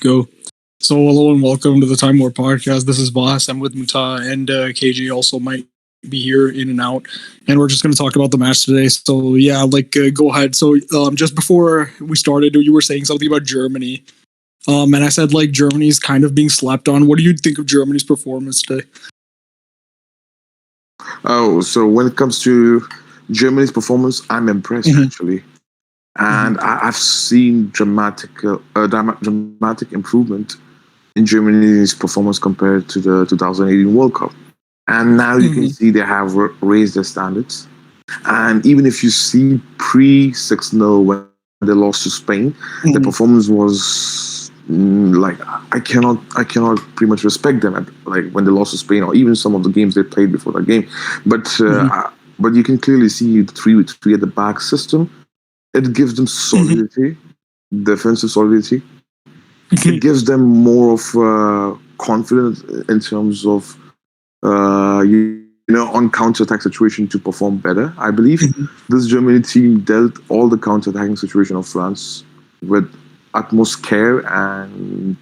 go. So, hello and welcome to the Time War podcast. This is Voss. I'm with Muta, and KJ also might be here in and out. And we're just going to talk about the match today. So, yeah, go ahead. So, just before we started, you were saying something about Germany. And I said, Germany's kind of being slept on. What do you think of Germany's performance today? Oh, so when it comes to Germany's performance, I'm impressed actually, and I've seen dramatic improvement in Germany's performance compared to the 2018 World Cup. And now you can see they have raised their standards. And even if you see pre 6-0 when they lost to Spain, the performance was I cannot pretty much respect them when they lost to Spain, or even some of the games they played before that game. But you can clearly see the 3-3 at the back system. It gives them solidity, defensive solidity. It gives them more of confidence in terms of on counter-attack situation to perform better. I believe this Germany team dealt all the counter-attacking situation of France with utmost care and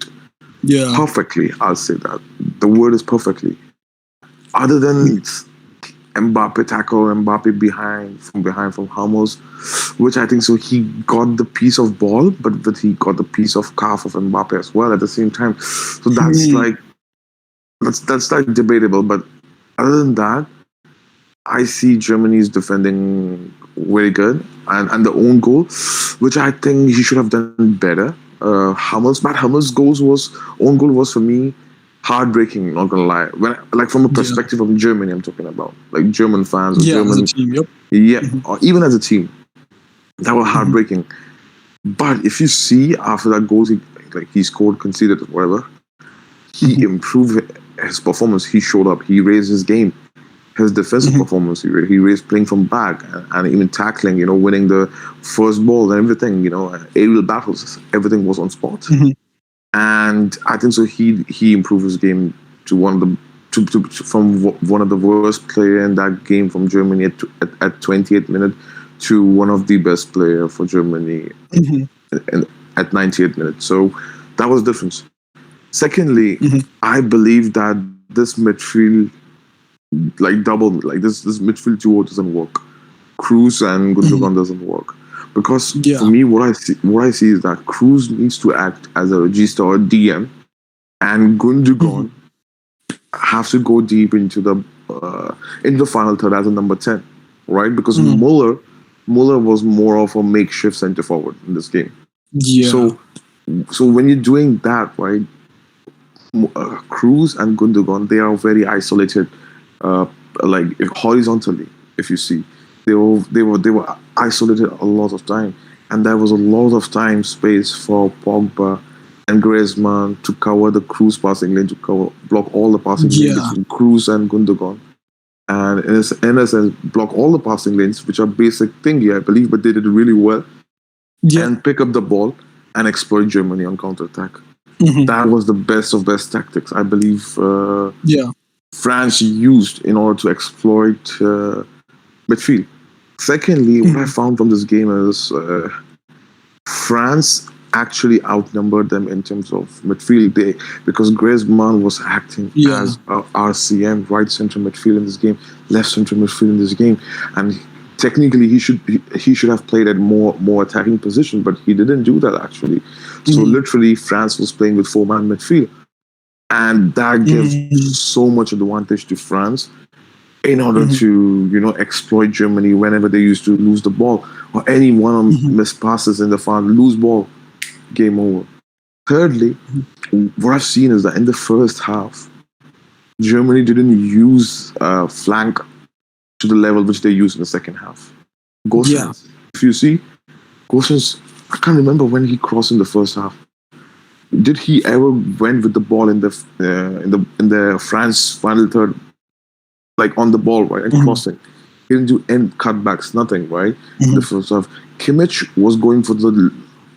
perfectly. I'll say that. The word is perfectly. Other than Mbappe tackle, Mbappe from Hummels, which I think so he got the piece of ball, but he got the piece of calf of Mbappe as well at the same time. So that's debatable. But other than that, I see Germany's defending very good, and the own goal, which I think he should have done better. Matt Hummels' own goal was for me heartbreaking. Not gonna lie, from a perspective of Germany, I'm talking about German fans, or German, as a team, or even as a team, that was heartbreaking. But if you see after that goal, he scored, conceded, whatever, he improved his performance. He showed up. He raised his game. His defensive performance, he raised playing from back and even tackling, winning the first ball and everything, aerial battles, everything was on spot. And I think so he improved his game to from one of the worst player in that game from Germany at 28th minute to one of the best player for Germany at 98th minute. So that was the difference. Secondly, I believe that this midfield this midfield duo doesn't work. Kroos and Gundogan doesn't work, because for me, what I see is that Kroos needs to act as a regista or DM, and Gundogan has to go deep into the final third as a number 10, right? Because Muller was more of a makeshift centre forward in this game. So when you're doing that, right, Kroos and Gundogan, they are very isolated. Horizontally, if you see, they were isolated a lot of time, and there was a lot of time space for Pogba and Griezmann to cover the Kroos passing lane, to block all the passing lanes between Kroos and Gundogan, and in a sense block all the passing lanes, which are basic thingy, I believe, but they did really well, and pick up the ball and exploit Germany on counter-attack. That was the best of best tactics, I believe. France used in order to exploit midfield. Secondly, what I found from this game is France actually outnumbered them in terms of midfield, because Griezmann was acting as RCM, right center midfield in this game, left center midfield in this game, and technically he should have played at more attacking position, but he didn't do that actually. So literally, France was playing with 4-man midfield. And that gives so much advantage to France in order to, exploit Germany whenever they used to lose the ball, or any one of missed passes in the front, lose ball, game over. Thirdly, what I've seen is that in the first half, Germany didn't use flank to the level which they used in the second half. Gosens, if you see, Gosens, I can't remember when he crossed in the first half. Did he ever went with the ball in the France final third, on the ball, right, and crossing? He didn't do end cutbacks, nothing, right? The first half, Kimmich was going for the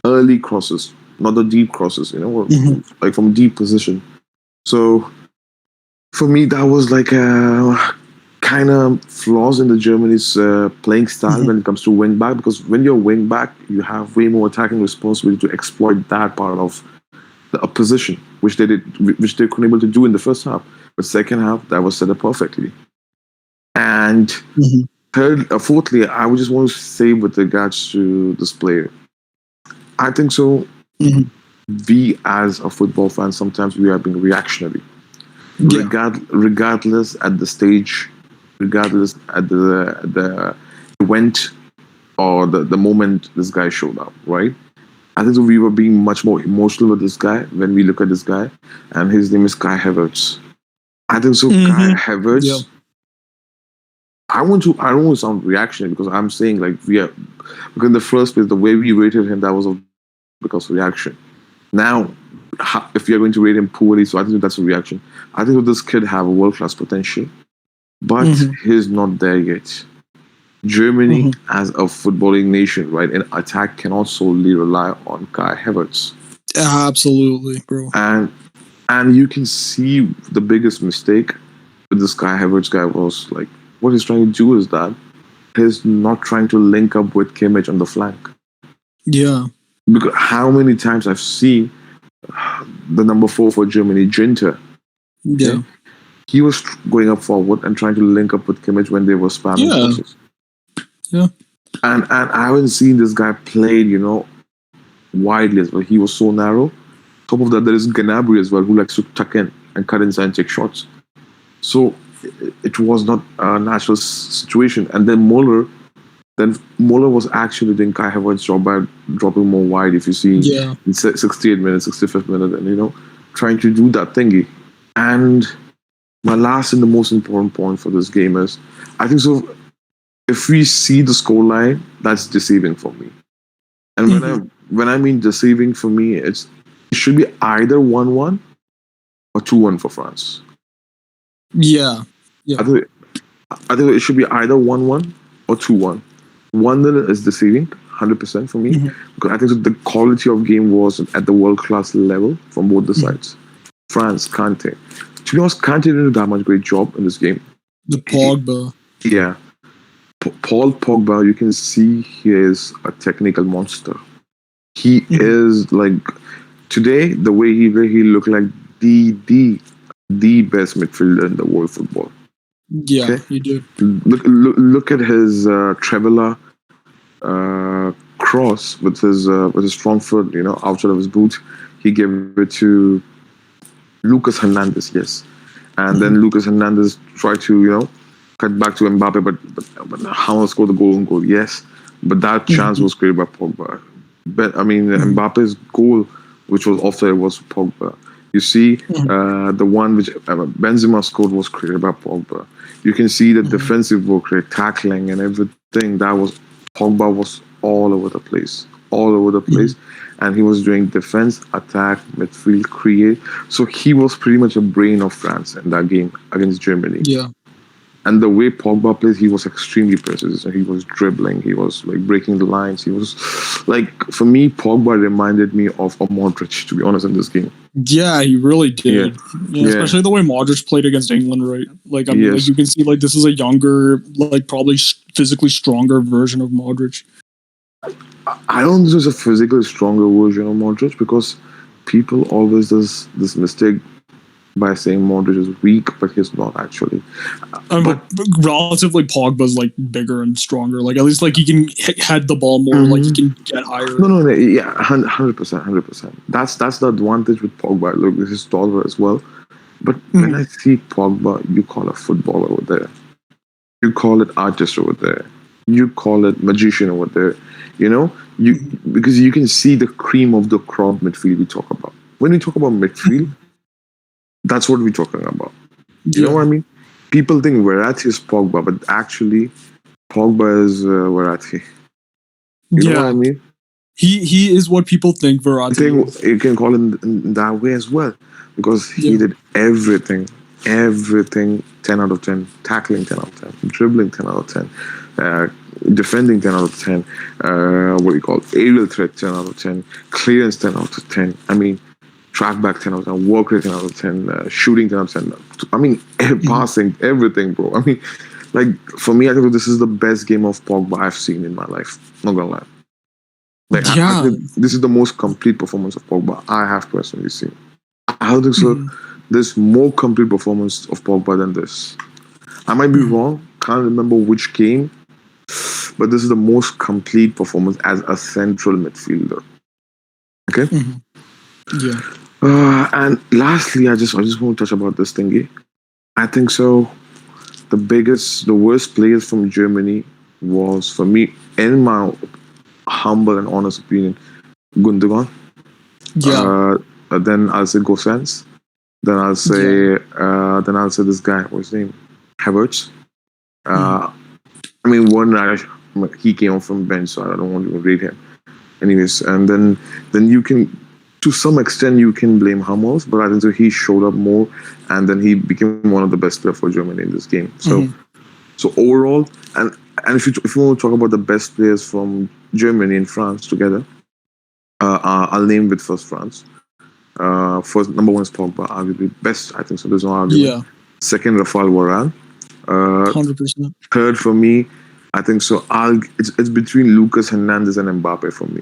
early crosses, not the deep crosses, from deep position. So for me, that was kind of flaws in the Germany's playing style when it comes to wing back, because when you're wing back, you have way more attacking responsibility to exploit that part of a position which they couldn't able to do in the first half. But second half, that was set up perfectly. And fourthly, I would just want to say with regards to this player, I think so. Mhm. We as a football fan, sometimes we are being reactionary, Yeah. regardless at the stage, regardless at the event or the moment this guy showed up, right? I think we were being much more emotional with this guy when we look at this guy, and his name is Kai Havertz. I think so. Kai Havertz. Yeah. I don't want to sound reactionary because I'm saying like we are because in the first place the way we rated him that was because of reaction. Now, if you're going to rate him poorly, so I think that's a reaction. I think this kid have a world class potential, but he's not there yet. Germany, as a footballing nation, right, in attack cannot solely rely on Kai Havertz. Absolutely, bro. And you can see the biggest mistake with this Kai Havertz guy was like what he's trying to do is that he's not trying to link up with Kimmich on the flank. Yeah. Because how many times I've seen the number 4 for Germany, Ginter. Yeah. He was going up forward and trying to link up with Kimmich when they were spamming crosses. Yeah. And I haven't seen this guy played, widely as well. He was so narrow. Top of that, there is Gnabry as well, who likes to tuck in and cut inside and take shots. So it was not a natural situation. And then Muller was actually doing Kai Havertz's job by dropping more wide, if you see, in 68 minutes, 65th minute, and, trying to do that thingy. And my last and the most important point for this game is, I think so, if we see the scoreline, that's deceiving for me. And when I mean deceiving for me, it should be either 1-1 or 2-1 for France. Yeah. I think it should be either 1-1 or 2-1. 1-0 is deceiving, 100% for me. Because I think the quality of game was at the world-class level from both the sides. France, Kante. To be honest, Kante didn't do that much great job in this game. The Pogba. Paul Pogba, you can see he is a technical monster. He is like, today, the way he looked like the best midfielder in the world football. Yeah, okay? He did. Look at his Trebella cross with his strong foot, outside of his boot. He gave it to Lucas Hernandez, yes. And then Lucas Hernandez tried to, cut back to Mbappe, but Hamas scored the golden goal, yes. But that chance was created by Pogba. But I mean, Mbappe's goal, which was offside, was Pogba. You see, the one which Benzema scored was created by Pogba. You can see the defensive work rate, tackling, and everything. Pogba was all over the place, and he was doing defense, attack, midfield, create. So he was pretty much a brain of France in that game against Germany. Yeah. And the way Pogba plays, he was extremely precise. He was dribbling. He was like breaking the lines. He was like, for me, Pogba reminded me of Modric, to be honest, in this game. Yeah, he really did. Yeah, especially the way Modric played against England, right? Like, I mean, like you can see, like this is a younger, like probably physically stronger version of Modric. I don't think there's a physically stronger version of Modric because people always does this mistake by saying Modric is weak, but he's not actually. But relatively, Pogba's like bigger and stronger. Like at least like he can head the ball more. Like he can get higher. No, yeah, 100%. That's the advantage with Pogba. Look, he's taller as well. But when I see Pogba, you call a footballer over there. You call it artist over there. You call it magician over there. Because you can see the cream of the crop midfield we talk about. When we talk about midfield, that's what we're talking about. You know what I mean? People think Verratti is Pogba, but actually, Pogba is Verratti. You know what I mean? He is what people think Verratti is. You can call him in that way as well. Because he did everything. 10 out of 10. Tackling 10 out of 10. Dribbling 10 out of 10. Defending 10 out of 10. Aerial threat 10 out of 10. Clearance 10 out of 10. I mean, track back 10 out of 10, work rate 10 out of 10, shooting 10 out of 10. I mean, passing, everything, bro. I mean, like, for me, I think this is the best game of Pogba I've seen in my life. Not gonna lie. Like I Yeah. think this is the most complete performance of Pogba I have personally seen. I don't think so. Mhm. There's more complete performance of Pogba than this. I might be Mhm. wrong. Can't remember which game, but this is the most complete performance as a central midfielder. Okay. Mhm. Yeah. And lastly, I just want to touch about this thingy. I think so. The worst players from Germany was for me, in my humble and honest opinion, Gundogan. Yeah. Uh, then I'll say Gosens. Yeah. Then I'll say this guy. What's his name? Havertz. Mhm. Uh, I mean, he came from bench, so I don't want to rate him. Anyways, and then you can, to some extent, you can blame Hummels, but I think so he showed up more, and then he became one of the best players for Germany in this game. Mhm. So overall, and if you want to talk about the best players from Germany and France together, I'll name with first France. First number one is Pogba, arguably best. I think so. There's no argument. Yeah. Second, Rafael Varane. Uh, 100%. Third for me, I think so. It's between Lucas Hernandez and Mbappe for me.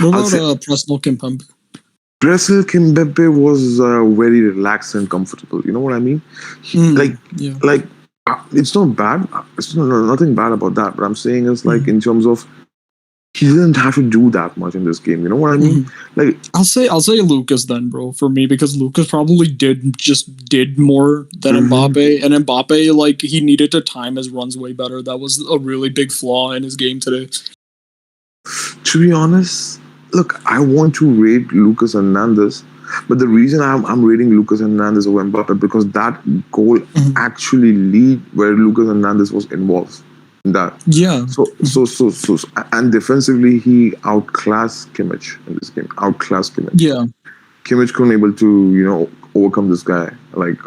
What I'll about say Presnel Kimpembe? Brazil Kimpembe was very relaxed and comfortable. You know what I mean? Mm. Yeah. Like it's not bad. Nothing bad about that. But I'm saying is like Mhm. in terms of he didn't have to do that much in this game. You know what I mean? Mhm. Like I'll say Lucas then, bro, for me, because Lucas probably did more than mhm. Mbappe, and Mbappe, like, he needed to time his runs way better. That was a really big flaw in his game today. To be honest, look, I want to rate Lucas Hernandez, but the reason I'm rating Lucas Hernandez over Mbappe because that goal Mhm. actually lead where Lucas Hernandez was involved in that. Yeah. And defensively he outclassed Kimmich in this game. Outclassed Kimmich. Yeah. Kimmich couldn't able to overcome this guy. Like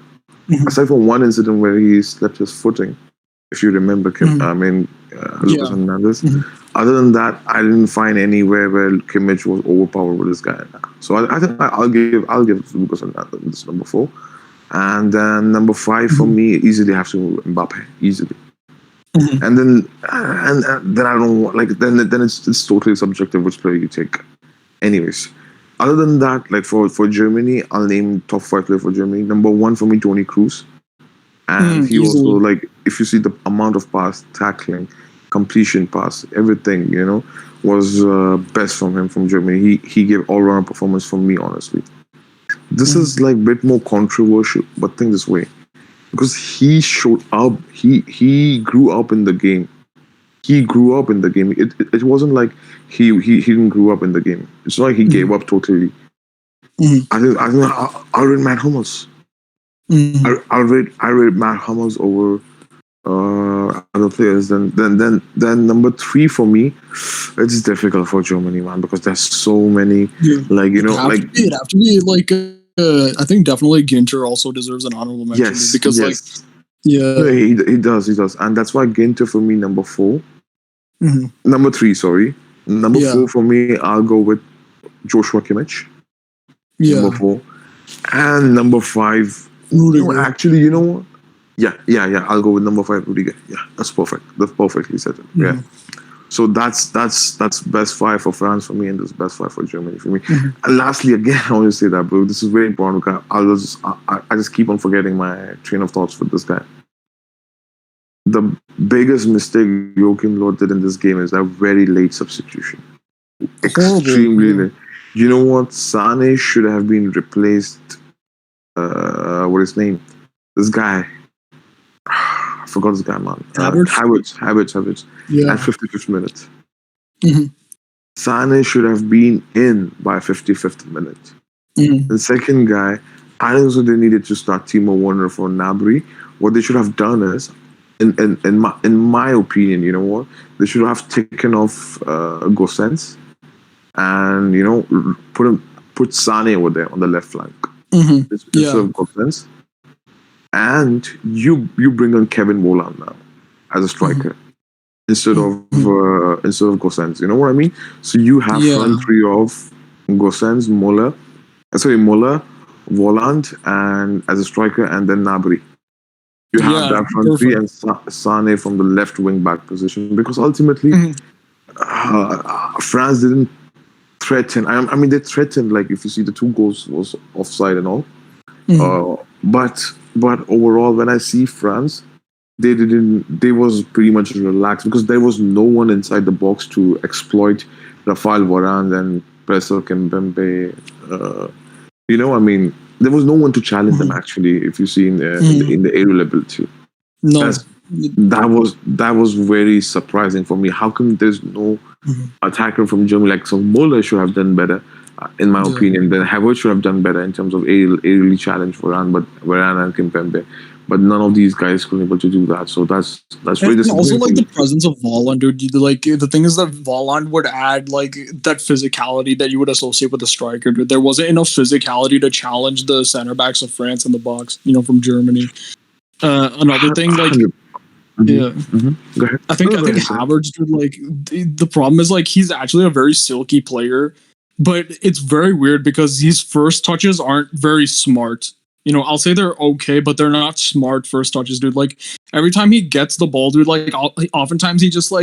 Mhm. aside from one incident where he slept his footing, if you remember, Mhm. Lucas Yeah. Hernandez. Mhm. Other than that, I didn't find anywhere where Kimmich was overpowered with this guy. So I think I'll give Lucas Hernandez this number four, and then number five for Mhm. me easily have to Mbappe easily, Mhm. and then I don't like then it's totally subjective which player you take. Anyways, other than that, like for Germany, I'll name top five player for Germany. Number one for me, Tony Cruz. And he also, Easily. like, if you see the amount of pass, tackling, completion pass, everything, was best from him from Germany. He gave all round performance from me, honestly. This Mhm. is like a bit more controversial, but think this way because he showed up. He grew up in the game. He grew up in the game. It wasn't like he didn't grow up in the game. It's not like he gave Mhm. up totally. Mhm. I read Matt Hummels. Mhm. I read Matt Hummels over other players. Then number three for me, it's difficult for Germany, man, because there's so many. Yeah. Like It'd have to be like, I think definitely Ginter also deserves an honorable mention, dude, yes, because, like, yes, no, yeah. he does, and that's why Ginter for me number four, Mhm. number three, sorry, number Yeah. four for me, I'll go with Joshua Kimmich, number Yeah. four, and number five. No, Rudiger. actually, you know what? Yeah. I'll go with number five, Rudiger. Yeah, that's perfect. That's perfectly said. Yeah. Mhm. So that's best five for France for me, and this best five for Germany for me. Mhm. And lastly, again, I want to say that, bro, this is very important because I just keep on forgetting my train of thoughts with this guy. The biggest mistake Joachim Low did in this game is a very late substitution, Horrible. extremely Yeah. late. You know what? Sane should have been replaced. What is his name? This guy. I forgot this guy, man. Havertz. Havertz. At Yeah. 55th minute. Mhm. Sane should have been in by 55th minute. Mhm. The second guy, I also they needed to start Timo Werner for Nabry. What they should have done is, in my opinion, you know what? They should have taken off Gosens and put Sane over there on the left flank Mhm. instead Yeah. of Gosens, and you bring on Kevin Volland now as a Mhm. striker Mhm. instead of Gosens. You know what I mean? So you have Yeah. front three of Gosens, Muller, Volant, and as a striker, and then Nabri. You have Yeah. that front three Perfect. and Sane from the left wing back position because ultimately Mhm. France didn't threaten. I mean, they threatened. Like if you see the two goals was offside and all. Mhm. But overall, when I see France, they didn't. They was pretty much relaxed because there was no one inside the box to exploit Rafael Varane and Presel Kimpembe. I mean, there was no one to challenge them Mhm. actually. If you see Mhm. in the aerial ability, No. that's that was very surprising for me. How come there's no Mhm. attacker from Germany? Like, so Muller should have done better, in my Yeah. opinion. Then Havertz should have done better in terms of aerially challenge Varane and Kimpembe. But none of these guys were able to do that. So that's And very also disappointing for like the me. presence of Volland, dude. Like the thing is that Volland would add like that physicality that you would associate with a striker. Dude. There wasn't enough physicality to challenge the center backs of France in the box. From Germany. Another thing, like 100. yeah, Go ahead. I No, think no, I go think ahead. Go ahead. Havertz, dude. Like the problem is like he's actually a very silky player, but it's very weird because his first touches aren't very smart. I'll say they're okay, but they're not smart first touches, dude. Like every time he gets the ball, dude, like oftentimes he just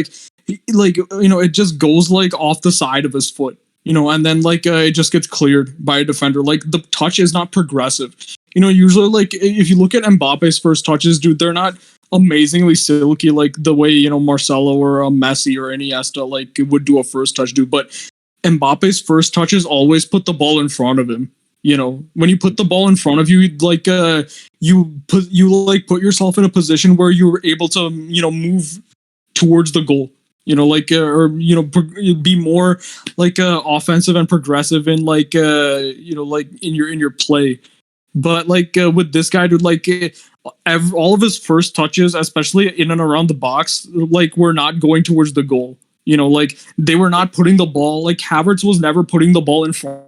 it just goes like off the side of his foot, and then like it just gets cleared by a defender. Like the touch is not progressive. Usually like if you look at Mbappe's first touches, dude, they're not amazingly silky like the way Marcelo or Messi or Iniesta like would do a first touch, dude. But Mbappe's first touches always put the ball in front of him. When you put the ball in front of you, like you put yourself in a position where you're able to move towards the goal. Or be more like offensive and progressive in like like in your play. But like with this guy, dude, like all of his first touches, especially in and around the box, like were not going towards the goal. Like they were not putting the ball. Like Havertz was never putting the ball in front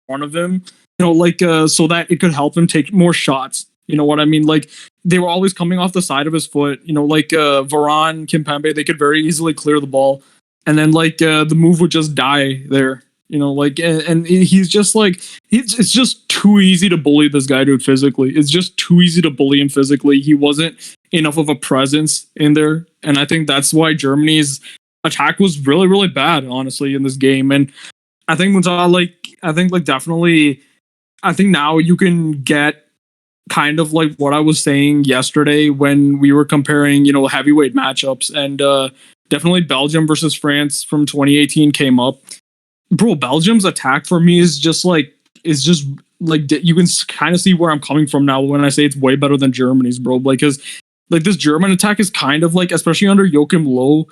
of him. Like so that it could help him take more shots. You know what I mean? Like they were always coming off the side of his foot. Like Varane, Kimpembe, they could very easily clear the ball, and then like the move would just die there. Like and he's just like it's just too easy to bully this guy, dude. Physically, it's just too easy to bully him physically. He wasn't enough of a presence in there, and I think that's why Germany's attack was really, really bad, honestly, in this game. And I think definitely, I think now you can get kind of like what I was saying yesterday when we were comparing, heavyweight matchups, and definitely Belgium versus France from 2018 came up. Bro, Belgium's attack for me is just like you can kind of see where I'm coming from now when I say it's way better than Germany's, bro. Like, because like this German attack is kind of like, especially under Joachim Low.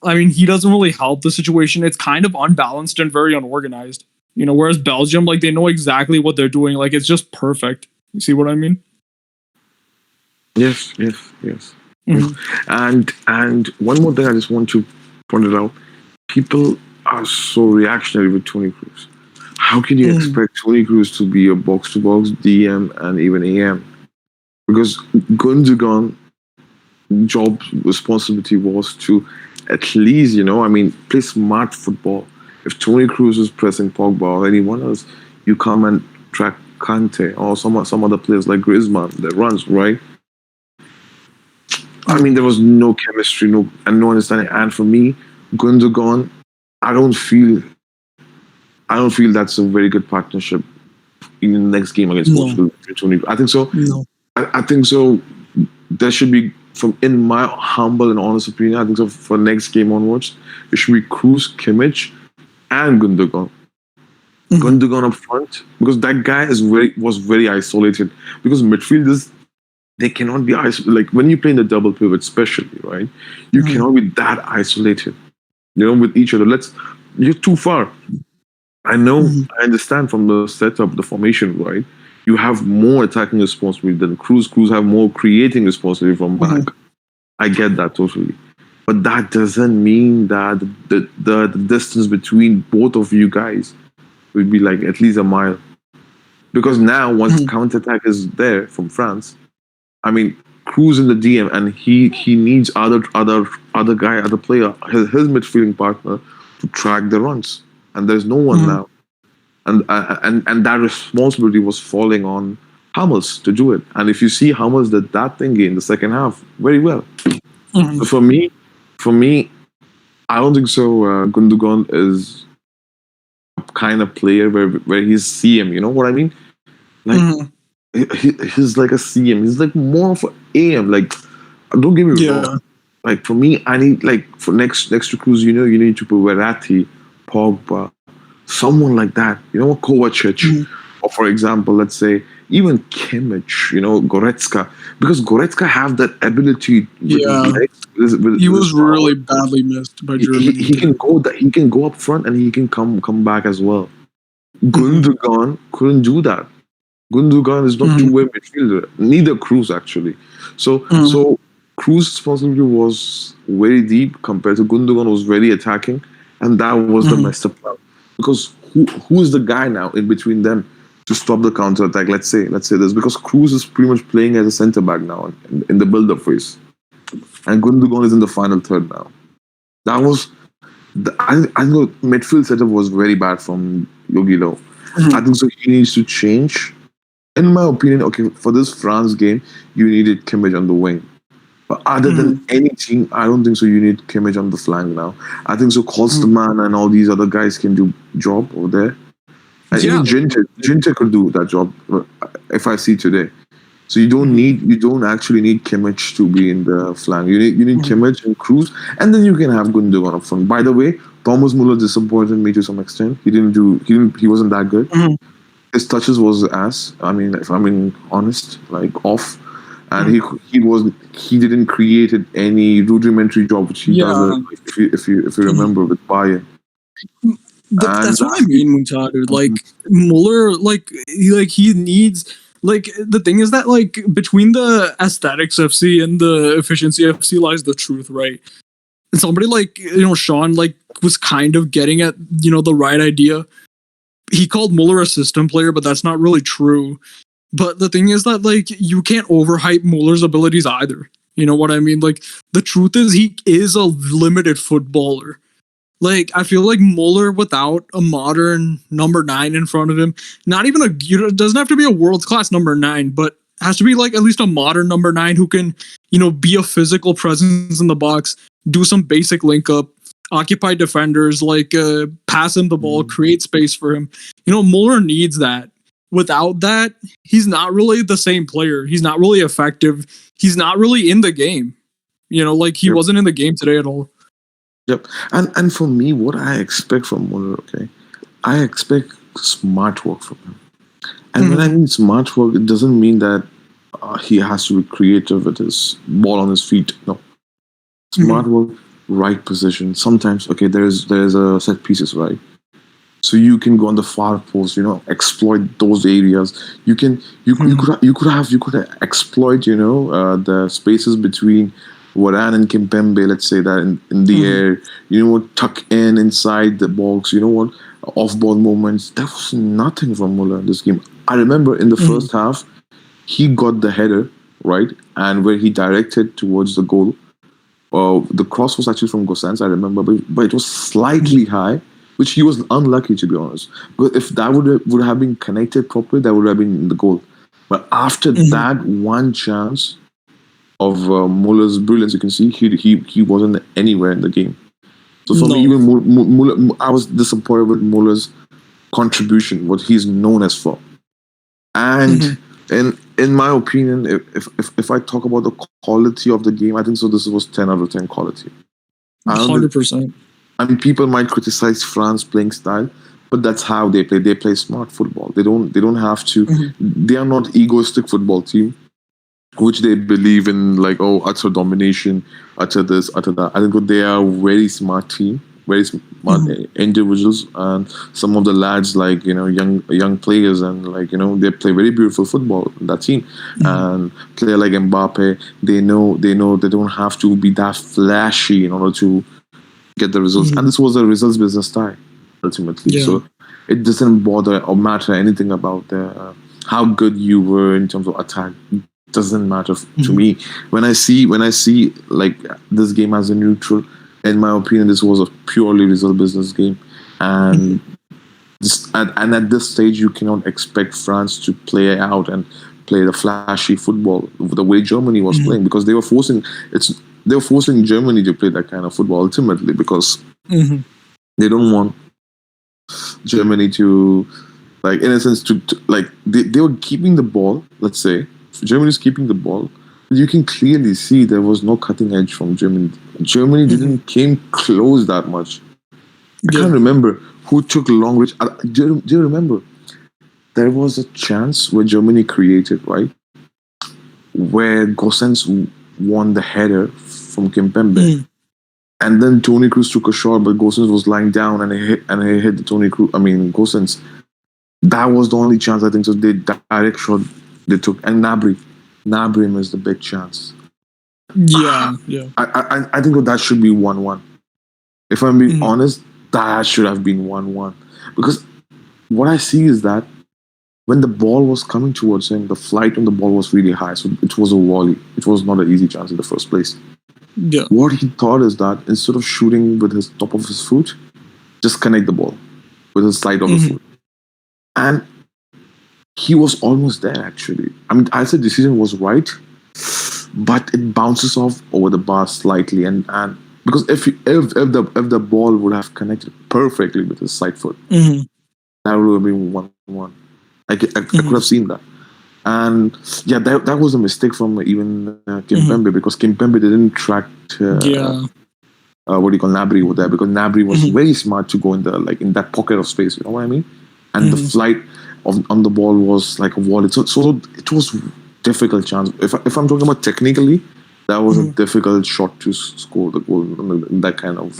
I mean, he doesn't really help the situation. It's kind of unbalanced and very unorganized. Whereas Belgium, like they know exactly what they're doing. Like it's just perfect. You see what I mean? Yes, yes, yes. Mhm. And one more thing I just want to point it out. People are so reactionary with Tony Cruz. How can you Mhm. expect Tony Cruz to be a box to box DM and even AM? Because Gundogan job responsibility was to at least, I mean, play smart football. If Tony Cruz is pressing Pogba or anyone else, you come and track Kante or some other players like Griezmann that runs, right? I mean, there was no chemistry, no understanding. And for me, Gundogan, I don't feel I don't feel that's a very good partnership in the next game against No, Portugal. I think so. no. I think so. There should be, from in my humble and honest opinion, I think so. For next game onwards, it should be Cruz, Kimmich, and Gundogan. Mhm. Gundogan up front because that guy was very isolated. Because midfielders, they cannot be isolated. Like when you play in the double pivot, especially, right? You Mhm. cannot be that isolated. With each other. You're too far. I know, Mhm. I understand from the setup, the formation, right? You have more attacking responsibility than Cruz. Cruz have more creating responsibility from back. Mhm. I get that totally. But that doesn't mean that the distance between both of you guys would be like at least a mile. Because now, once Mhm. counter attack is there from France, I mean, Cruz in the DM, and he needs other guy, other player, his midfielding partner to track the runs, and there's no one Mhm. now, and that responsibility was falling on Hummels to do it. And if you see, Hummels did that thing in the second half very well. So Mhm. for me, I don't think so. Gundogan is a kind of player where he's CM. You know what I mean? Like Mhm. he's like a CM. He's like more of an AM. Like, don't get me wrong. Yeah. Like for me, I need like for next to Cruz, you need to put Verratti, Pogba, someone like that. You know, Kovacic, Mhm. or for example, let's say even Kimmich. Goretzka, because Goretzka have that ability with his Yeah. legs, He with his was power. really badly missed by He, Germany he today. can go that he can go up front and he can come back as well. Mhm. Gundogan couldn't do that. Gundogan is not Mhm. two-way midfielder. Neither Cruz actually. So Mhm. so Cruz's responsibility was very deep compared to Gundogan was very attacking, and that was the Mhm. messed up part. Because who is the guy now in between them to stop the counter attack? Let's say this because Cruz is pretty much playing as a centre back now in the build-up phase, and Gundogan is in the final third now. That was I know midfield setup was very bad from Yogi Low. I Mhm. think so. He needs to change in my opinion, okay, for this France game, you needed Kimmich on the wing. But other than Mhm. any team, I don't think so. You need Kimmich on the flank now. I think so. Mhm. Kolsterman and all these other guys can do job over there, and Yeah. even Ginter could do that job if I see today. So you don't actually need Kimmich to be in the flank. You need Mhm. Kimmich and Cruz, and then you can have Gundogan up front. By the way, Thomas Muller disappointed me to some extent. He wasn't that good. Mhm. His touches was ass. I mean, if I'm being honest, like off, and Mhm. he didn't create any rudimentary job which he does. Yeah. If you Mhm. remember with Bayern, and That's what I lastly, mean, Muta, dude. Like Muller, he needs. Like the thing is that like between the aesthetics FC and the efficiency FC lies the truth, right? And somebody like Sean like was kind of getting at the right idea. He called Muller a system player, but that's not really true. But the thing is that like you can't overhype Muller's abilities either. You know what I mean? Like the truth is he is a limited footballer. Like I feel like Muller without a modern number 9 in front of him, not even it doesn't have to be a world class number 9, but has to be like at least a modern number 9 who can, be a physical presence in the box, do some basic link up, occupy defenders, like pass him the ball, Mhm. create space for him. Muller needs that. Without that, he's not really the same player. He's not really effective. He's not really in the game. Like he Yep, wasn't in the game today at all. yep. And for me, what I expect from Muller, okay, I expect smart work from him. And when I Mhm. mean smart work, it doesn't mean that he has to be creative with his ball on his feet. No, smart Mhm. work, right position. Sometimes, okay, there's a set pieces, right? So you can go on the far post, exploit those areas. Mhm. You could exploit, the spaces between Varane and Kimpembe. Let's say that in the Mhm. air, tuck in inside the box. You know what, off ball moments. That was nothing from Muller in this game. I remember in the Mhm. first half, he got the header right, and where he directed towards the goal. The cross was actually from Gosens, I remember, but it was slightly Mhm. high, which he was unlucky to be honest. But if that would have been connected properly, that would have been in the goal. But after Mhm. that one chance of Muller's brilliance, you can see he wasn't anywhere in the game. So for me, No. even Muller, I was disappointed with Muller's contribution, what he's known as for. And Mhm. in my opinion, if I talk about the quality of the game, I think so. This was 10 out of 10 quality. I don't think 100%. I mean, people might criticize France playing style, but that's how they play. They play smart football. They don't have to. Mhm. They are not egoistic football team, which they believe in, like utter domination, utter this, utter that. I think they are a very smart team, very smart Mhm. individuals, and some of the lads, like young players, and like they play very beautiful football. That team, Mhm. and player like Mbappe, they know they don't have to be that flashy in order to get the results. And Mhm. this was a results business style ultimately. Yeah. So it doesn't bother or matter anything about how good you were in terms of attack. It doesn't matter to Mhm. me. When I see like this game as a neutral, in my opinion, this was a purely result business game, Mhm. and and at this stage, you cannot expect France to play out and play the flashy football the way Germany was Mhm. playing because they were forcing. It's they're forcing Germany to play that kind of football ultimately because Mhm. they don't want Germany to, like, in a sense, to like they were keeping the ball. Let's say Germany's keeping the ball. You can clearly see there was no cutting edge from Germany. Germany didn't came close that much. I can't remember who took long reach. Do you remember? There was a chance where Germany created, right? Where Gosens won the header from Kimpembe. And then Tony Cruz took a shot, but Gosens was lying down and he hit the Tony Cruz. I mean, Gosens. That was the only chance I think. So they direct shot they took. And Nabri missed the big chance. Yeah. I think that should be 1-1. If I'm being honest, that should have been 1-1. Because what I see is that when the ball was coming towards him, the flight on the ball was really high. So it was a volley. It was not an easy chance in the first place. Yeah. What he thought is that instead of shooting with his top of his foot, just connect the ball with his side of the foot. And he was almost there, actually. I mean, I said the decision was right, but it bounces off over the bar slightly. And because if the ball would have connected perfectly with his side foot, that would have been 1-1. I could have seen that. And yeah, that was a mistake from even Kimpembe because Kimpembe didn't track what do you call Nabri over there, because Nabri was very smart to go in in that pocket of space. You know what I mean? And the flight on the ball was like a volley. So it was difficult chance. If I'm talking about technically, that was a difficult shot to score the goal in that kind of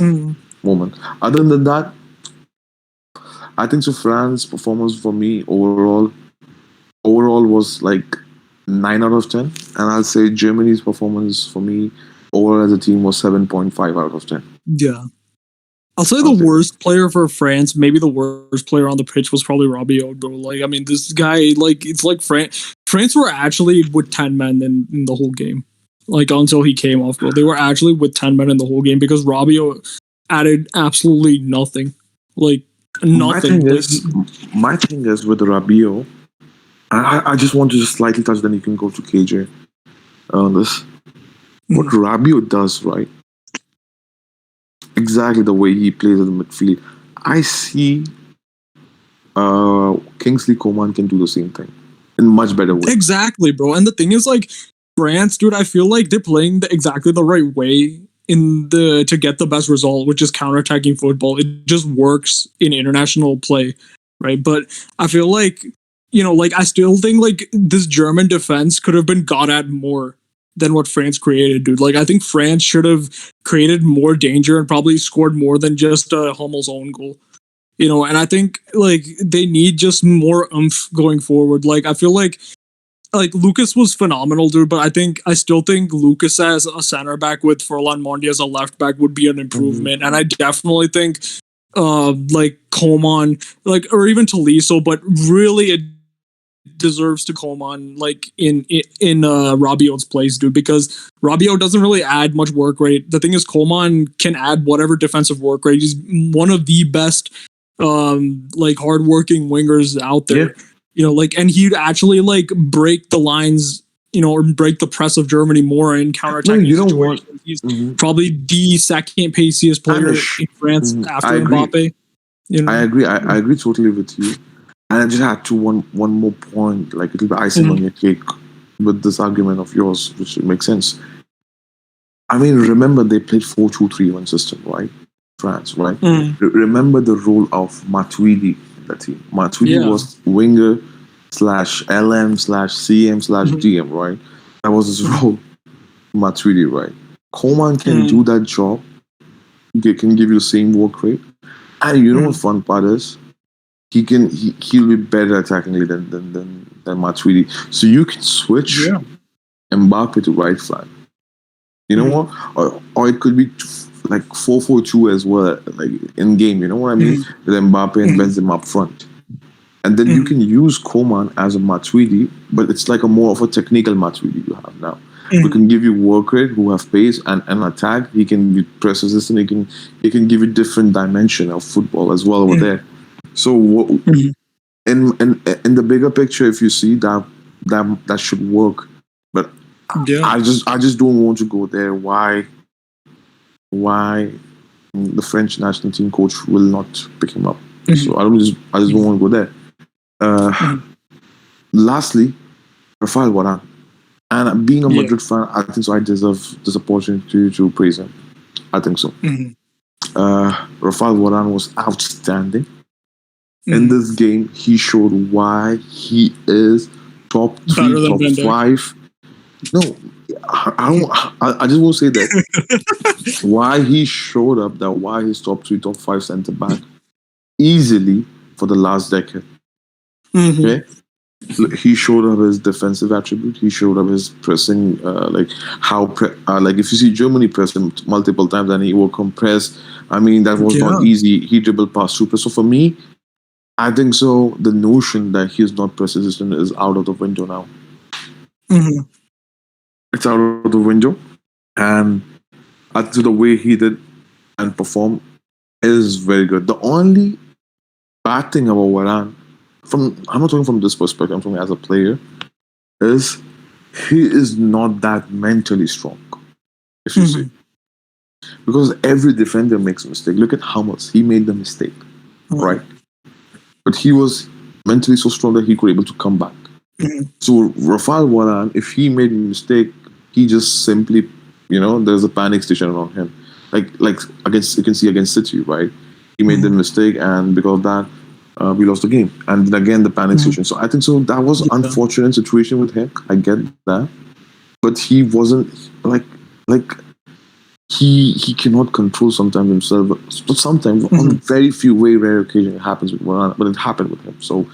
moment. Other than that, I think so. France's performance for me overall was like 9 out of 10, and I'll say Germany's performance for me overall as a team was 7.5 out of 10. Yeah. I'll say the worst player for France, maybe the worst player on the pitch was probably Rabiot, bro. Like, I mean, this guy, like, it's like France were actually with 10 men in the whole game. Like, until he came off, bro. They were actually with 10 men in the whole game because Rabiot added absolutely nothing. Like, nothing. My thing is with Rabiot, I just want to just slightly touch, then you can go to KJ on this. What Rabiot does, right? Exactly the way he plays in the midfield. I see Kingsley Coman can do the same thing in much better way. Exactly, bro. And the thing is, like, France, dude, I feel like they're playing exactly the right way to get the best result, which is counterattacking football. It just works in international play, right? But I feel like, you know, like, I still think like this German defense could have been got at more than what France created, dude. Like, I think France should have created more danger and probably scored more than just Hummel's own goal. You know, and I think like they need just more oomph going forward. Like, I feel like Lucas was phenomenal, dude, but I still think Lucas as a center back with Ferland Mendy as a left back would be an improvement. And I definitely think like Coman, like, or even Tolisso, but really it deserves to Coman like in Rabiot's place, dude, because Rabiot doesn't really add much work rate. The thing is, Coman can add whatever defensive work rate. He's one of the best like hardworking wingers out there. Yeah. You know, like, and he'd actually like break the lines, you know, or break the press of Germany more in counterattacking situations. He's probably the second paciest player in France after Mbappe. You know? I agree. I agree totally with you. And I just had to one more point, like a little bit icing on your cake with this argument of yours, which makes sense. I mean, remember they played 4-2-3-1 system, right? France, right? Remember the role of Matuidi in that team. Matuidi was winger /LM/CM/DM, right? That was his role. Matuidi, right? Coman can do that job. He can give you the same work rate. And you know what fun part is? He'll be better attacking than Matuidi. So you can switch Mbappe to right flank. You know what? Or it could be like 4-4-2 as well, like in game. You know what I mean? With Mbappe and Benzema up front, and then you can use Coman as a Matuidi, but it's like a more of a technical Matuidi you have now. We can give you work rate, who have pace and attack. He can be press resistant. He can give you different dimension of football as well over there. So in the bigger picture, if you see that should work, but Yeah. I just don't want to go there. Why the French national team coach will not pick him up? So I just don't want to go there. Lastly, Rafael Varane. And being a Madrid fan, I think so. I deserve this opportunity to praise him. I think so. Rafael Varane was outstanding. In this game, he showed why he is top 3, top 5. No, I just want to say that why he showed up, that why he's top 3, top 5 centre back easily for the last decade. Okay, he showed up his defensive attribute. He showed up his pressing, like if you see Germany pressing multiple times and he will compress. I mean, that was not easy. He dribbled past super. So for me, I think so. The notion that he's not press resistant is out of the window now. It's out of the window, and I think the way he did and performed is very good. The only bad thing about Varane, I'm not talking from this perspective, I'm talking as a player, is he is not that mentally strong, if you see. Because every defender makes a mistake. Look at Hummels. He made the mistake, right? But he was mentally so strong that he could able to come back. So Rafael Varane, if he made a mistake, he just simply, there's a panic station on him. Like against, you can see against City, right? He made the mistake, and because of that, we lost the game. And then again, the panic situation. So I think so. That was an unfortunate situation with him. I get that, but he wasn't like he cannot control sometimes himself. But sometimes, on very few, very rare occasions, it happens with Varane. But it happened with him. So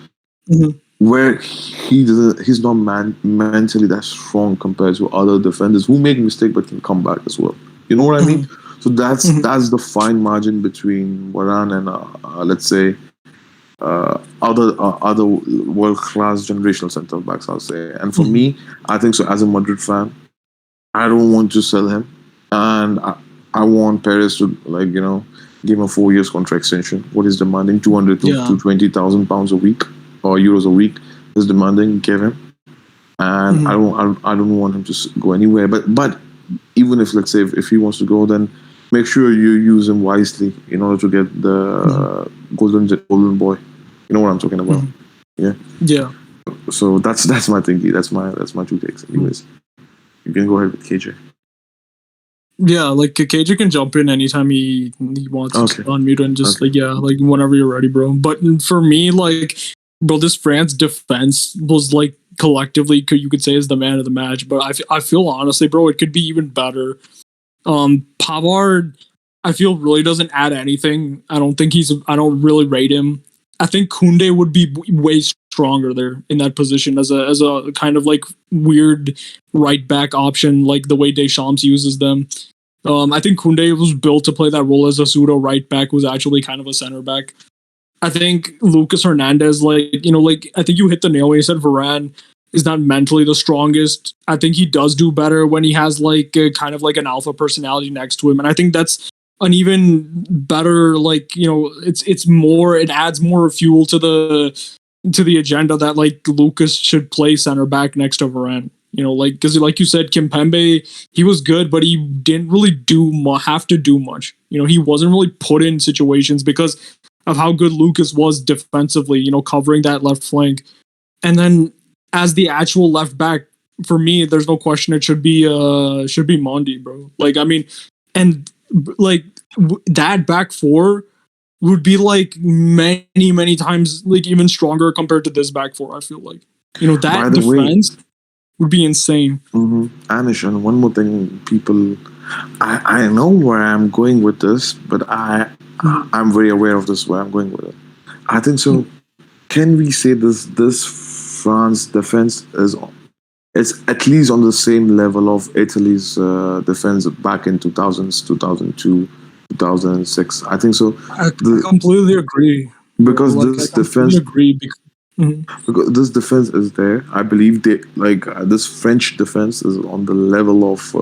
where he's not mentally that strong compared to other defenders who make mistakes but can come back as well. You know what I mean? So that's the fine margin between Varane and let's say other world class generational centre backs, I'll say. And for me, I think so. As a Madrid fan, I don't want to sell him, and I want Perez to give him a 4 years contract extension. What he's demanding, 200 to 220,000 pounds a week or euros a week is demanding. Give him, and I don't want him to go anywhere. But even if, let's say, if he wants to go, then make sure you use him wisely in order to get the golden boy. You know what I'm talking about? Yeah. So that's my thinking. That's my 2 takes. Anyways, you can go ahead with KJ. Yeah, like KJ can jump in anytime he wants to unmute and just whenever you're ready, bro. But for me, bro, this France defense was collectively, you could say, is the man of the match. But I feel honestly, bro, it could be even better. Pavard, I feel really doesn't add anything. I don't really rate him. I think Koundé would be way stronger there in that position as a kind of weird right back option, like the way Deschamps uses them. I think Koundé was built to play that role as a pseudo right back, who's actually kind of a center back. I think Lucas Hernandez, I think you hit the nail when you said Varane is not mentally the strongest. I think he does do better when he has kind of an alpha personality next to him, and I think that's an even better it adds more fuel to the agenda that Lucas should play center back next to Varane. Because like you said, Kimpembe, he was good, but he didn't really have to do much. He wasn't really put in situations because of how good Lucas was defensively, covering that left flank. And then as the actual left back, for me, there's no question it should be Mondi, bro. That back four would be many, many times even stronger compared to this back four, I feel like. That defense would be insane. Anish, and one more thing, people, I know where I'm going with this, but I'm very aware of this, where I'm going with it. I think so. Can we say this France defense is at least on the same level of Italy's defense back in 2000s, 2002, 2006? I think so. I completely agree. Because this defense... Because this defense is there. I believe this French defense is on the level of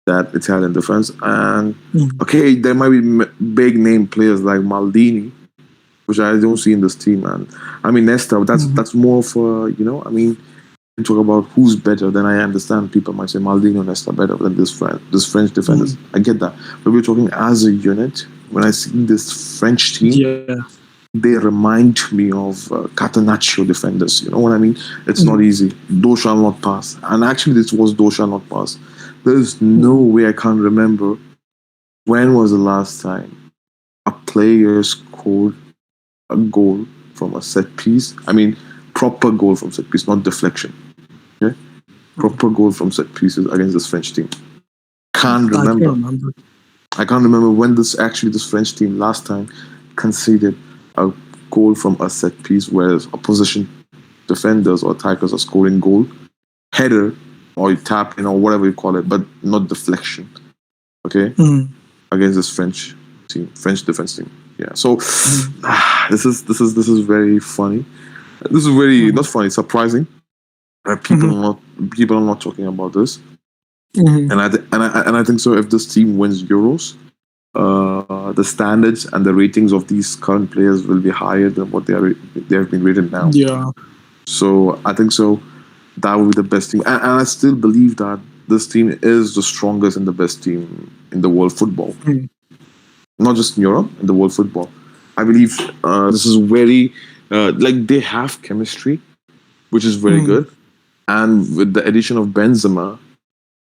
that Italian defense. And okay, there might be big name players like Maldini, which I don't see in this team. And I mean, Nesta, that's more for talk about who's better, then I understand people might say Maldini and Nesta better than this French defenders. I get that. But we're talking as a unit. When I see this French team, they remind me of Catenaccio defenders. You know what I mean? It's not easy. Do shall not pass. And actually, this was do shall not pass. There's no way I can't remember when was the last time a player scored a goal from a set piece. I mean, proper goal from set piece, not deflection. Okay? Proper goal from set pieces against this French team. Can't remember. I can't remember when this French team last time conceded a goal from a set piece, whereas opposition defenders or attackers are scoring goal, header or tap, whatever you call it, but not deflection. Okay, against this French defense team. Yeah. So this is very funny. This is very not funny, surprising. People are not talking about this. And I think so. If this team wins Euros, the standards and the ratings of these current players will be higher than what they have been rated now. Yeah. So I think so. That would be the best team, and I still believe that this team is the strongest and the best team in the world football. Not just in Europe, in the world football. I believe this is very they have chemistry, which is very good. And with the addition of Benzema,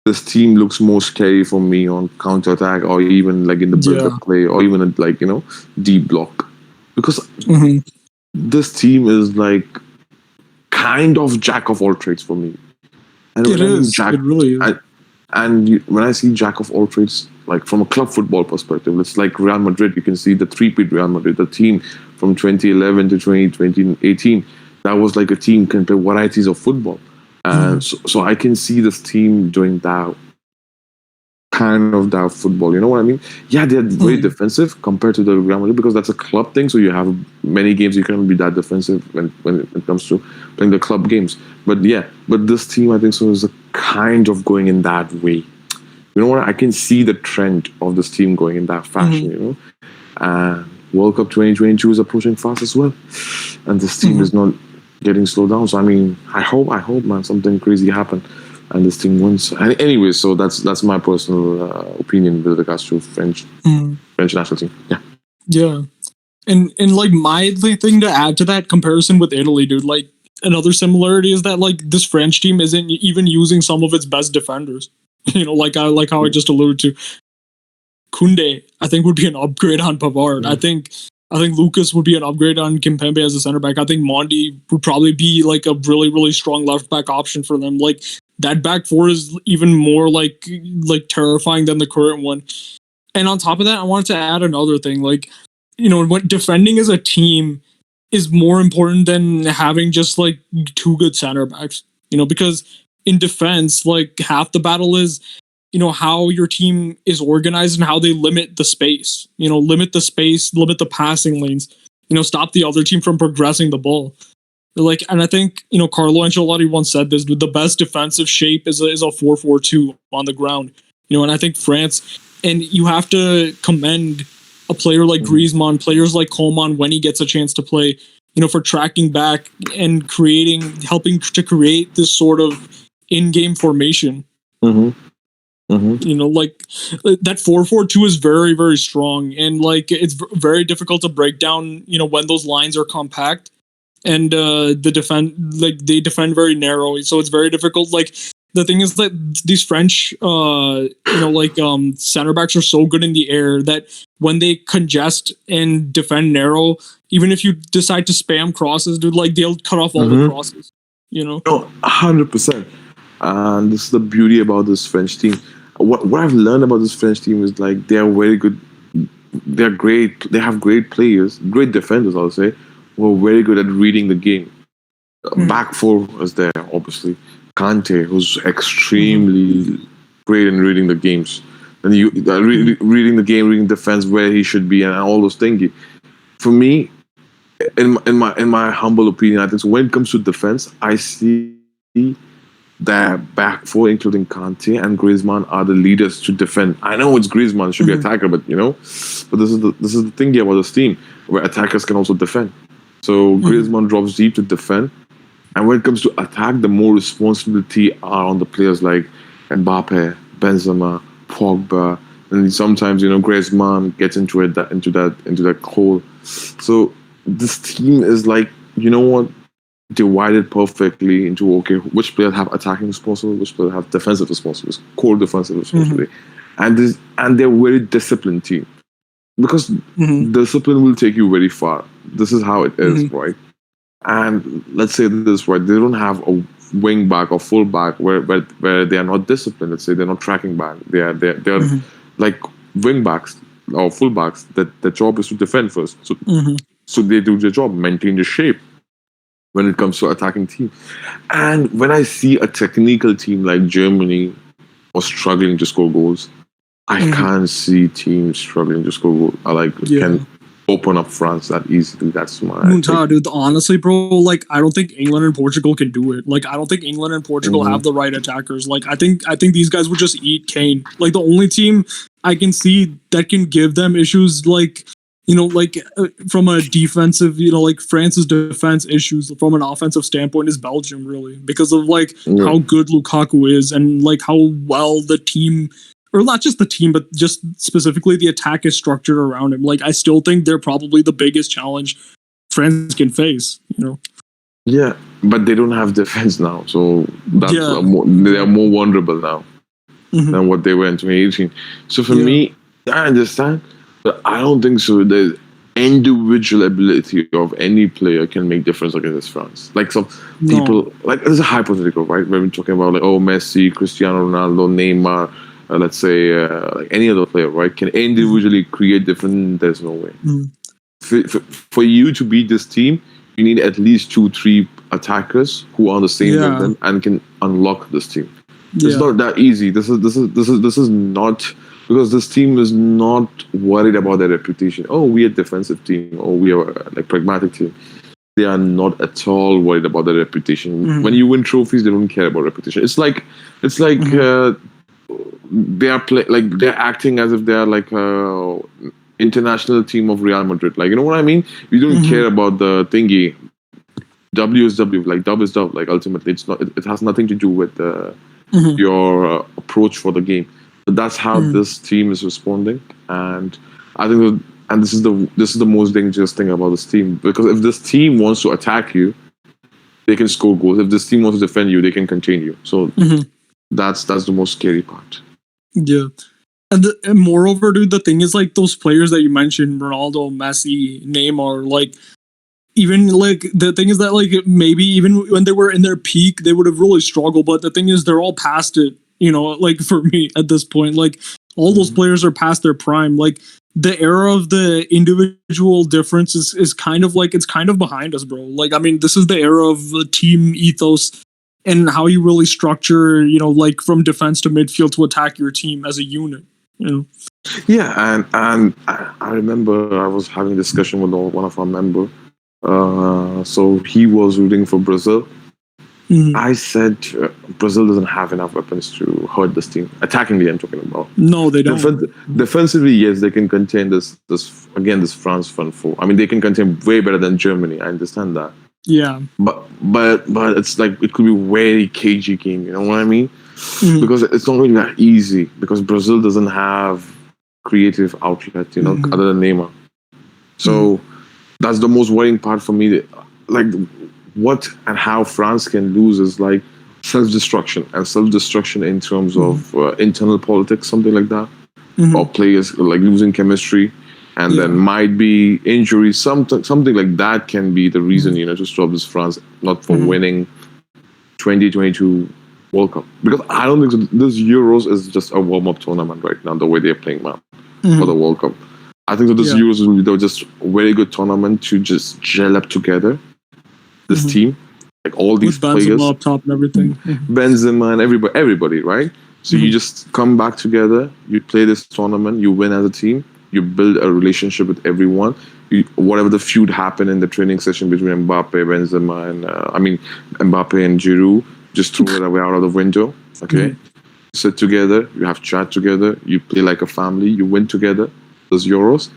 this team looks more scary for me on counter-attack or even like in the build-up play or even in, deep block. Because this team is like kind of jack of all trades for me. And it really is. When I see jack of all trades, like from a club football perspective, it's like Real Madrid. You can see the three-peat Real Madrid, the team from 2011 to 2018. That was like a team can play varieties of football. So I can see this team doing that kind of that football. You know what I mean? Yeah, they're very defensive compared to the Real Madrid because that's a club thing. So you have many games you can't be that defensive when it comes to playing the club games. But this team I think so is kind of going in that way. You know what? I can see the trend of this team going in that fashion. You know, and World Cup 2022 is approaching fast as well, and this team is not getting slowed down. So I mean, I hope, man, something crazy happen and this team wins. And anyway, so that's my personal opinion with regards to French national team. Yeah. And like my thing to add to that comparison with Italy, dude, like another similarity is that like this French team isn't even using some of its best defenders. Like how I just alluded to. Koundé, I think, would be an upgrade on Pavard. I think Lucas would be an upgrade on Kimpembe as a center back. I think Mondi would probably be like a really, really strong left back option for them. Like that back four is even more like terrifying than the current one. And on top of that, I wanted to add another thing. Like, what defending as a team is more important than having just like two good center backs. Because in defense, like half the battle is how your team is organized and how they limit the space, limit the passing lanes, stop the other team from progressing the ball. And I think, Carlo Ancelotti once said this, the best defensive shape is a 4-4-2 on the ground, and I think France, and you have to commend a player like Griezmann, players like Coman when he gets a chance to play, for tracking back and helping to create this sort of in-game formation. Like that 4-4-2 is very, very strong, and like it's very difficult to break down. When those lines are compact, and they defend very narrow, so it's very difficult. Like the thing is that these French, center backs are so good in the air that when they congest and defend narrow, even if you decide to spam crosses, dude, like they'll cut off all the crosses. No, 100%. And this is the beauty about this French team. What I've learned about this French team is like they are very good. They're great. They have great players, great defenders, I'll say, who are very good at reading the game. Back four is there, obviously. Kante, who's extremely great in reading the games. And reading the game, reading defense, where he should be, and all those things. For me, in my humble opinion, I think so when it comes to defense, I see that back four, including Kante and Griezmann, are the leaders to defend. I know it's Griezmann, should be attacker, but but this is the thing here about this team, where attackers can also defend. So Griezmann drops deep to defend, And when it comes to attack, the more responsibility are on the players like Mbappe, Benzema, Pogba, and sometimes Griezmann gets into that hole. So this team is like, what, divided perfectly into, okay, which players have attacking responsibility, which players have defensive responsibility, core defensive responsibility, and they're very disciplined team, because discipline will take you very far. This is how it is, right? And let's say this, right? They don't have a wing back or full back where they are not disciplined. Let's say they're not tracking back. They're like wing backs or full backs that the job is to defend first. So they do their job, maintain the shape when it comes to attacking team. And when I see a technical team like Germany or struggling to score goals, I can't see teams struggling to score goals. Can open up France that easily. That's my dude, honestly, bro, like I don't think England and Portugal can do it. Like I don't think England and Portugal have the right attackers. Like I think these guys would just eat Kane. Like the only team I can see that can give them issues, like from a defensive, like France's defense issues from an offensive standpoint, is Belgium, really, because of like how good Lukaku is and like how well the team, or not just the team, but just specifically the attack is structured around him. Like I still think they're probably the biggest challenge France can face. Yeah, but they don't have defense now, so they are more vulnerable now than what they were in 2018. So for me, I understand, but I don't think so. The individual ability of any player can make difference against France. Like some people, like this is hypothetical, right? When we're talking about like, Messi, Cristiano Ronaldo, Neymar, let's say like any other player, right, can individually create different. There's no way. For you to beat this team, you need at least 2-3 attackers who are on the same level and can unlock this team. It's not that easy. This is not, because this team is not worried about their reputation. Oh, we're a defensive team, or we are like pragmatic team. They are not at all worried about their reputation. When you win trophies, they don't care about reputation. It's like they are they're acting as if they are like a international team of Real Madrid. Like, you know what I mean? You don't care about the thingy. W is W, like dub is dub. Like ultimately, it's not. It has nothing to do with your approach for the game. But that's how this team is responding, and I think this is the most dangerous thing about this team, because if this team wants to attack you, they can score goals. If this team wants to defend you, they can contain you. So that's the most scary part. Yeah. And moreover, dude, the thing is, like, those players that you mentioned, Ronaldo, Messi, Neymar, like, even, like, the thing is that, like, maybe even when they were in their peak, they would have really struggled. But the thing is, they're all past it, like, for me at this point. Like, all those players are past their prime. Like, the era of the individual difference is kind of, like, it's kind of behind us, bro. Like, I mean, this is the era of the team ethos and how you really structure, like, from defense to midfield to attack your team as a unit. Yeah, and I remember I was having a discussion with one of our members. So he was rooting for Brazil. I said Brazil doesn't have enough weapons to hurt this team. Attacking I'm talking about. No, they don't. Defensively, yes, they can contain this France front four. I mean, they can contain way better than Germany. I understand that. Yeah. But it's like it could be a very cagey game. You know what I mean? Because it's not really that easy, because Brazil doesn't have creative outlet, other than Neymar. So that's the most worrying part for me. Like, what and how France can lose is like self-destruction in terms of internal politics, something like that, or players like losing chemistry, and then might be injuries, something like that can be the reason, to stop this France not from winning 2022 World Cup. Because I don't think so. This Euros is just a warm-up tournament right now, the way they're playing now for the World Cup. I think that this Euros will be just a very good tournament to just gel up together this team, like all these with players, Benzema up top and everything, Benzema and everybody, right? So you just come back together, you play this tournament, you win as a team, you build a relationship with everyone. Whatever the feud happened in the training session between Mbappe, Benzema, and Mbappe and Giroud, just throw it away out of the window. Okay, sit together, you have chat together, you play like a family, you win together, those Euros,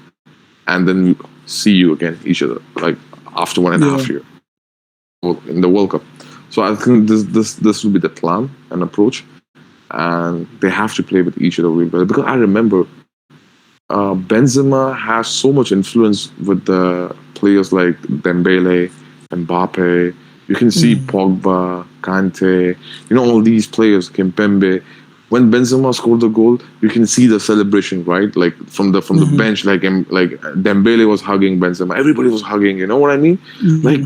and then see you again, each other, like after 1.5 years. in the World Cup. So I think this will be the plan and approach, and they have to play with each other really well. Because I remember Benzema has so much influence with the players like Dembele, Mbappe. You can see Pogba, Kante, all these players, Kimpembe. When Benzema scored the goal, you can see the celebration, right? Like from the bench, like Dembele was hugging Benzema. Everybody was hugging. You know what I mean? Like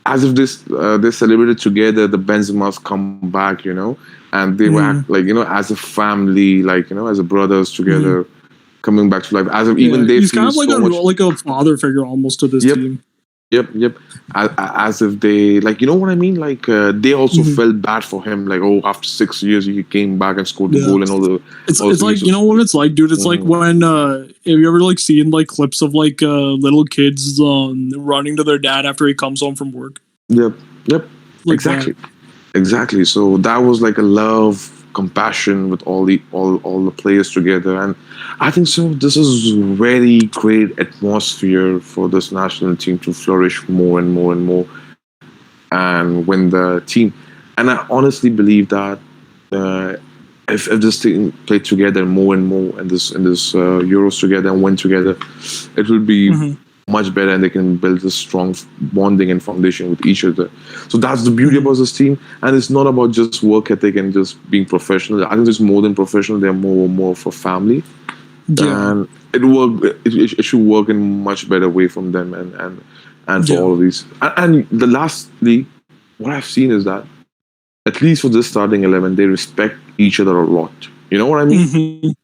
as if they celebrated together. The Benzemas come back, and they were like as a family, like as a brothers together. Coming back to life, as if even they he's feel kind of like so much, like a father figure almost to this team. Yep. As if they you know what I mean. Like they also felt bad for him. Like after 6 years he came back and scored the goal and all the. It's like what it's like, dude. It's like when have you ever like seen like clips of like little kids running to their dad after he comes home from work? Yep. Like Exactly. So that was like a love, compassion with all the players together, and I think so. This is very great atmosphere for this national team to flourish more and more and more, and win the team. And I honestly believe that if this team played together more and more in this Euros together and win together, it will be much better, and they can build a strong bonding and foundation with each other. So that's the beauty about this team, and it's not about just work ethic and just being professional. I think it's more than professional. They're more for family, and it should work in a much better way from them and for all of these. And the lastly, what I've seen is that at least for this starting 11, they respect each other a lot. You know what I mean?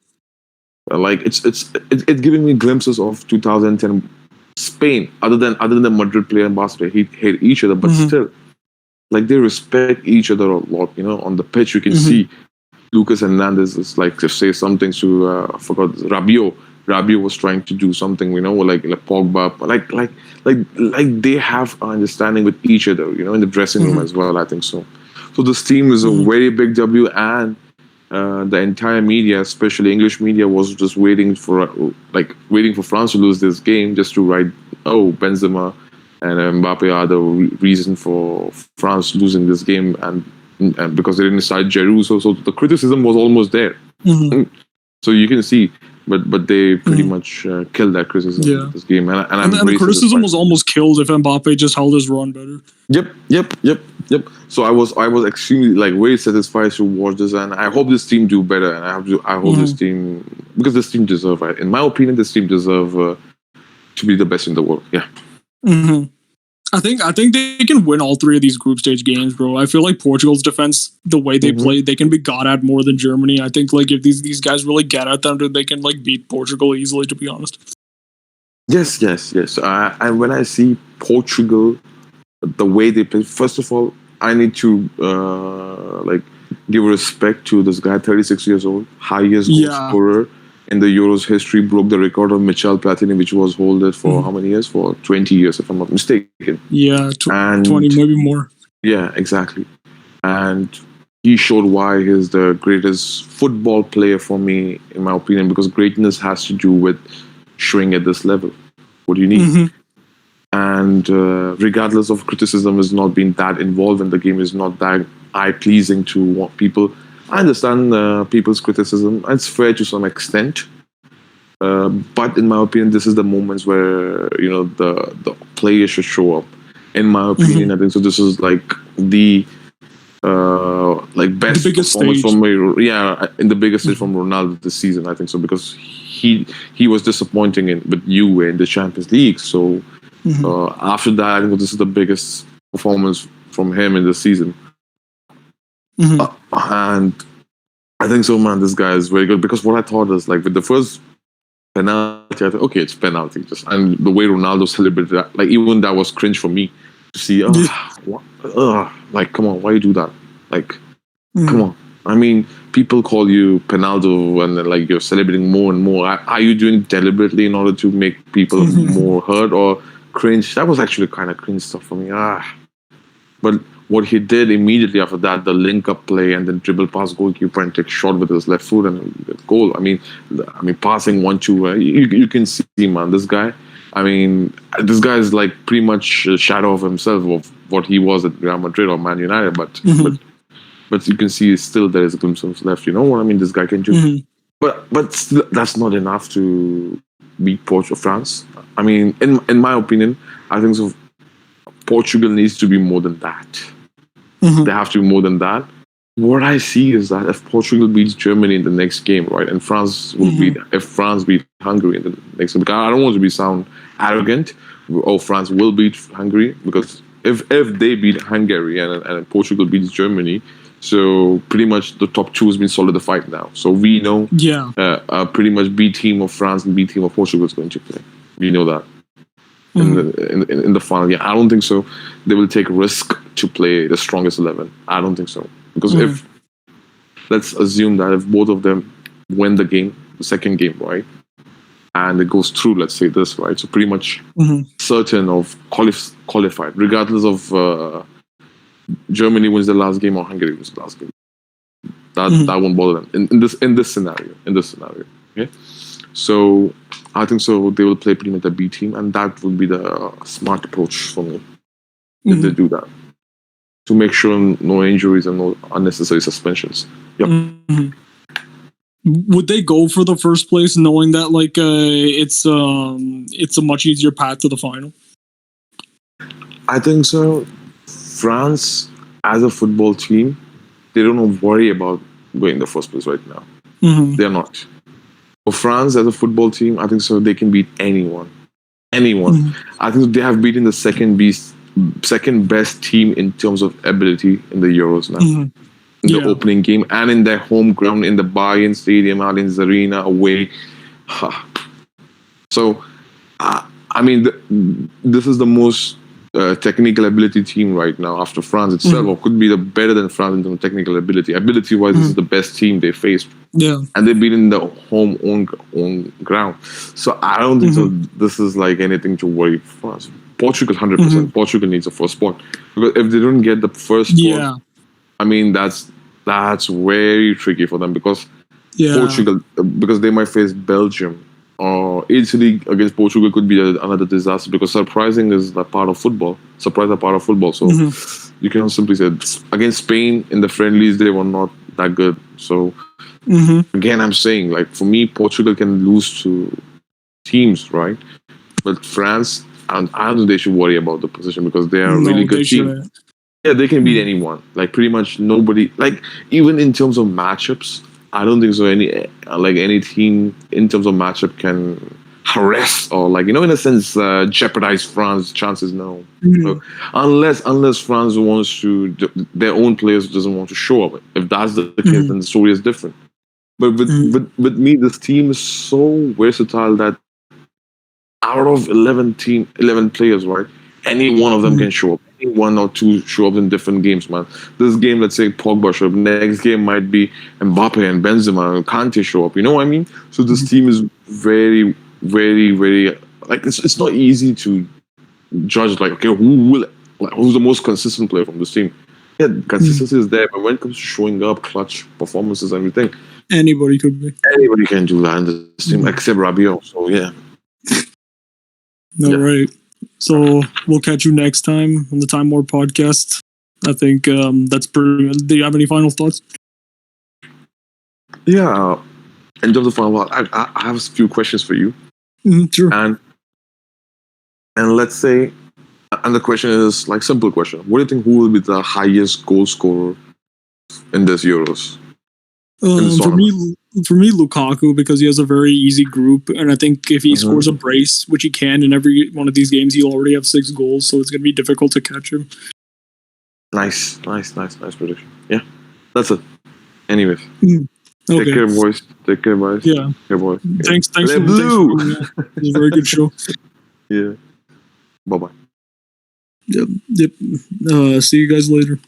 Like it's giving me glimpses of 2010. Spain, other than the Madrid player and Barca, he hate each other, but still, like they respect each other a lot. On the pitch, you can see Lucas Hernandez is like to say something to I forgot Rabiot. Rabiot was trying to do something, like Pogba, like they have an understanding with each other, in the dressing room as well. I think so. So this team is a very big W, and the entire media, especially English media, was just waiting for France to lose this game just to write, Benzema and Mbappe are the reason for France losing this game, and because they didn't start Giroud, so the criticism was almost there. So you can see, but they pretty much killed that criticism in this game, and the criticism was almost killed if Mbappe just held his run better. Yep. So I was extremely very satisfied to watch this, and I hope this team do better. And I hope this team, because this team deserve, in my opinion, this team deserve to be the best in the world. Yeah. I think they can win all three of these group stage games, bro. I feel like Portugal's defense, the way they play, they can be got at more than Germany. I think if these guys really get at them, they can beat Portugal easily. To be honest. Yes. And when I see Portugal, the way they play, first of all, I need to give respect to this guy, 36 years old, highest goal scorer in the Euros history, broke the record of Michel Platini, which was held for how many years? For 20 years, if I'm not mistaken. Yeah, 20, maybe more. Yeah, exactly. And he showed why he's the greatest football player for me, in my opinion, because greatness has to do with showing at this level what you need. And regardless of criticism is not being that involved in the game, is not that eye-pleasing to people. I understand people's criticism. It's fair to some extent. But in my opinion, this is the moments where, the players should show up. In my opinion, I think so. This is the best the biggest performance stage. in the biggest stage from Ronaldo this season. I think so, because he was disappointing with Juve in the Champions League. So after that, I think this is the biggest performance from him in the season. And I think so, man. This guy is very good, because what I thought is with the first penalty, I thought, okay, it's penalty. And the way Ronaldo celebrated that, even that was cringe for me to see. Come on, why you do that? Come on. I mean, people call you Penaldo, and then you're celebrating more and more. Are you doing it deliberately in order to make people more hurt or cringe? That was actually kind of cringe stuff for me. But what he did immediately after that, the link-up play and then dribble past goalkeeper and take shot with his left foot and goal. I mean, passing 1-2. You can see, man, this guy. I mean, this guy is like pretty much a shadow of himself of what he was at Real Madrid or Man United, but you can see still there is a glimpse of left. You know what I mean? This guy can do, but still, that's not enough to beat France. I mean, in my opinion, I think so. Portugal needs to be more than that. They have to be more than that. What I see is that if Portugal beats Germany in the next game, right, and France will beat, if France beat Hungary in the next game, because I don't want to sound arrogant. Oh, France will beat Hungary, because if they beat Hungary and Portugal beats Germany, so pretty much the top two has been solidified now. So we know, pretty much B team of France and B team of Portugal is going to play. We know that. In the final, I don't think so. They will take risk to play the strongest 11. I don't think so, because if let's assume that if both of them win the second game, right, and it goes through, let's say this, right, so pretty much certain of qualified, regardless of Germany wins the last game or Hungary wins the last game. That won't bother them in this scenario. Okay, so I think so. They will play pretty much the B team, and that would be the smart approach for me if they do that, to make sure no injuries and no unnecessary suspensions. Yep. Would they go for the first place, knowing that it's a much easier path to the final? I think so. France, as a football team, they don't worry about going the first place right now. They're not. For France as a football team, I think so they can beat anyone. I think they have beaten the second best team in terms of ability in the Euros now. In the opening game and in their home ground, in the Bayern Stadium, Allianz Arena, away. So, I mean, this is the most technical ability team right now after France itself, or could be better than France in terms of technical ability. Ability-wise, this is the best team they faced. Yeah. And they've been in the home own ground. So I don't think so this is like anything to worry for us. Portugal, 100%. Portugal needs a first spot. Because if they don't get the first spot, I mean, that's very tricky for them, because Portugal, because they might face Belgium, or Italy against Portugal could be another disaster, because surprising is a part of football. Surprise a part of football. So you can simply say, against Spain in the friendlies, they were not that good. So again, I'm saying, like, for me, Portugal can lose to teams, right? But France, I don't think they should worry about the position, because they are a really good team. Yeah, they can beat anyone. Like, pretty much nobody. Like, even in terms of matchups, I don't think so. Any team in terms of matchup can harass or, like, in a sense, jeopardize France's chances. No, so, unless France wants to, their own players doesn't want to show up. If that's the case, then the story is different. But with me, this team is so versatile that out of 11 players, right, any one of them can show up. Any one or two show up in different games, man. This game, let's say Pogba show up. Next game might be Mbappe and Benzema and Kante show up. You know what I mean? So this team is very, very, very, like, it's not easy to judge, like, okay, who's the most consistent player from this team? Yeah, consistency is there, but when it comes to showing up, clutch performances, everything, anybody could be. Anybody can do that in this team, except Rabiot. So yeah. All right. So we'll catch you next time on the Time War podcast. I think that's pretty. Do you have any final thoughts? Yeah. In terms of final thoughts, I have a few questions for you. Sure. And let's say, and the question is, like, simple question. What do you think, who will be the highest goal scorer in this Euros? For me, Lukaku, because he has a very easy group, and I think if he scores a brace, which he can in every one of these games, he'll already have 6 goals, so it's going to be difficult to catch him. Nice prediction. Yeah, that's it. Anyways, okay. Take care, boys. Take care, boys. Yeah. Take care, boys. Thanks for Blue. It was a very good show. Yeah. Bye bye. Yep. See you guys later.